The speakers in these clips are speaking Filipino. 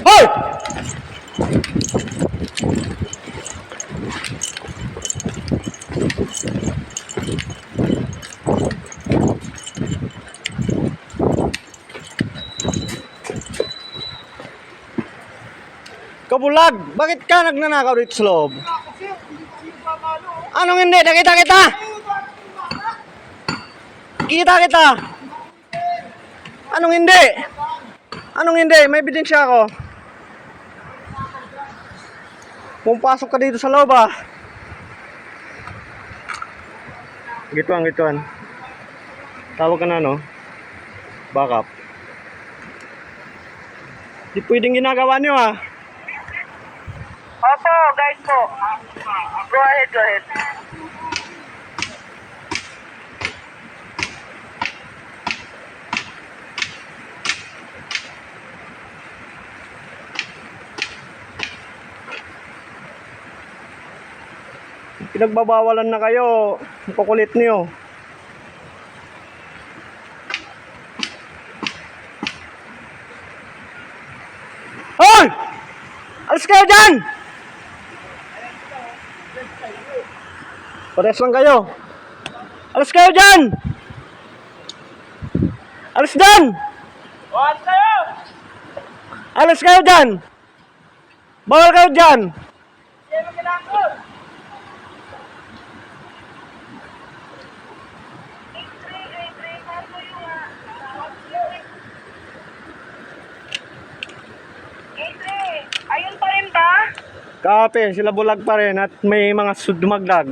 Hoy! Kabulag, bakit ka nagnanakaw dito sa loob? Anong hindi? Nakita kita! Kita kita! Anong hindi? Anong hindi? May ebidensya ako. Pumpasok ka dito sa loob ah. Gituan, gituan. Tawag ka na no? Backup. Di pwedeng ginagawa niyo ah. Opo, guys po. Go ahead, go ahead. Pinagbabawalan na kayo. Ang kukulit niyo. Hoy! Alis kayo dyan! Pares lang kayo. Alis kayo dyan! Alis dyan! Buhat kayo! Alis kayo dyan! Bawal kayo dyan! Sino ginagawa? Ayun pa rin ba? Kape, sila bulag pa rin at may mga dumagdag.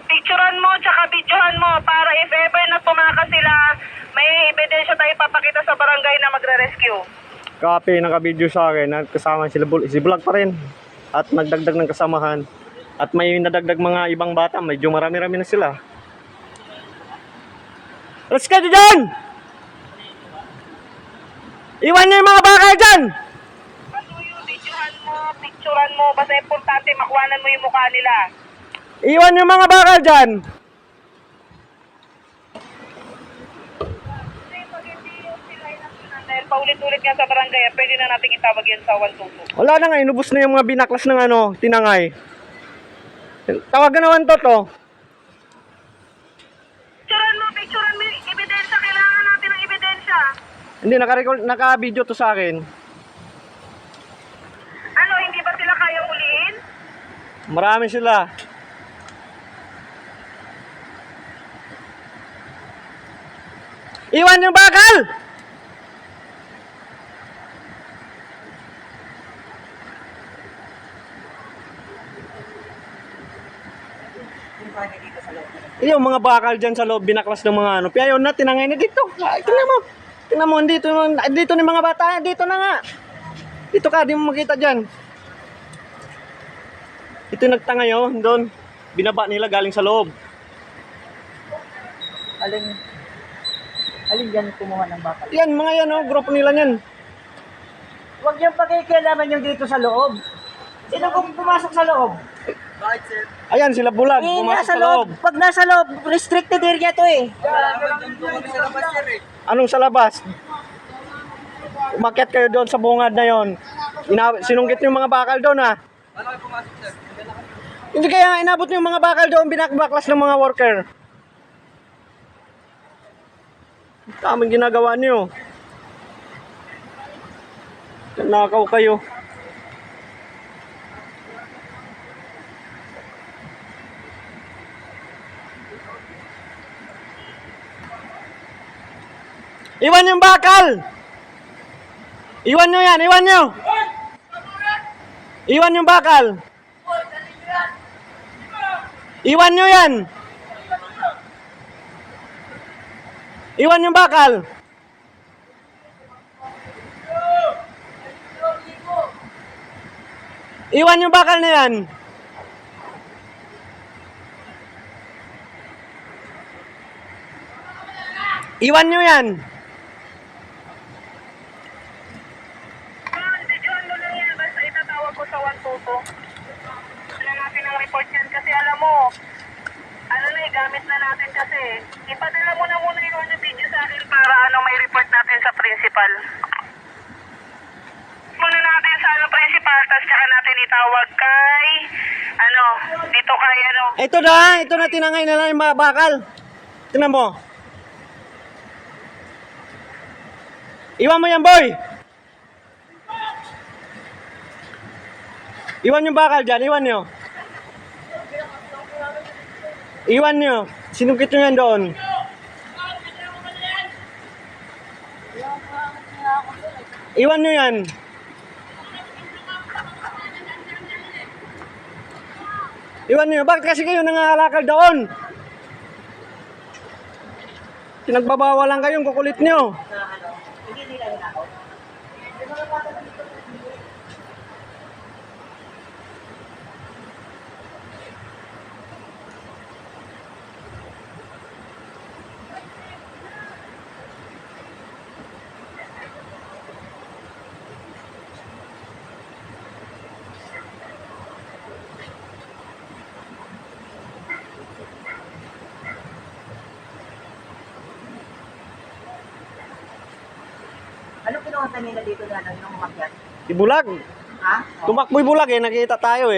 Picturean mo tsaka videohan mo para if ever na tumakas sila, may ebidensya tayo papakita sa barangay na magre-rescue. Kape, nakabideo sa akin at kasama sila si bulag pa rin. At nagdagdag ng kasamahan. At may nadagdag mga ibang bata, medyo marami-rami na sila. Alis kayo dyan! Iwan niyo yung mga bakal dyan! Patuyo, videohan mo, picturean mo, basta importante makuhanan mo yung mukha nila. Iwan niyo yung mga bakal dyan! Kasi pag hindi yung sila inaksunan dahil paulit-ulit nga sa barangay, pwede na natin itawag yan sa 122. Wala na nga, inubos na yung mga binaklas ng tinangay. Tawagan naman to. Picturean mo, ebidensya, kailangan natin ng ebidensya. Hindi, naka-video to sa akin. Ano, hindi ba sila kayang uliin? Marami sila. Iwan yung bakal! Yung mga bakal dyan sa loob, binaklas ng mga Piyayon na, tinangay na dito. Ay, tingnan mo. Tingnan mo, dito na yung mga bata. Dito na nga. Dito ka, di mo makita dyan. Ito yung nagtangay oh, doon. Binaba nila galing sa loob. Alin yan kumuha ng bakal? Yan, mga yan oh, grupo nila yan. Huwag niyong pakikialaman yung dito sa loob. Sino kung pumasok sa loob? Ayan, sila bulag, Eh, pumasok nasa sa loob. loob. Pag nasa loob, restricted area to eh. Anong sa labas? Umakyat kayo doon sa bungad na yon. Sinunggit yung mga bakal doon ha. Hindi kaya inabot yung mga bakal doon, binakbaklas ng mga worker. Tamang ginagawa niyo. Nakaw kayo. Iwan yung bakal! Iwan nyo yan, iwan nyo! Iwan yung bakal! Iwan nyo yan! Iwan yung bakal! Iwan yung bakal na yan! Iwan nyo yan! Videohan mo lang yan, basta itatawag ko sa 122. Wala natin ang report yan kasi alam mo, ano na gamit na natin kasi. Ipadala mo na muna yung video sa akin para may report natin sa principal. Muna natin sa principal, tapos tsaka natin itawag kay, dito kay Ito na tinangay na lang yung mga bakal. Tingnan mo. Iwan mo yan, boy. Iwan yung bakal dyan, iwan nyo. Iwan nyo. Sinungkit nyo yan doon. Iwan nyo yan. Iwan nyo. Bakit kasi kayo nangangalakal doon? Pinagbabawalan kayong kukulit nyo. Hindi nila hinakot. Yung mga bata na dito, ano kinuha nila dito na yung umakyat? Ibulag. Ha? Tumakboy bulag nakita tayo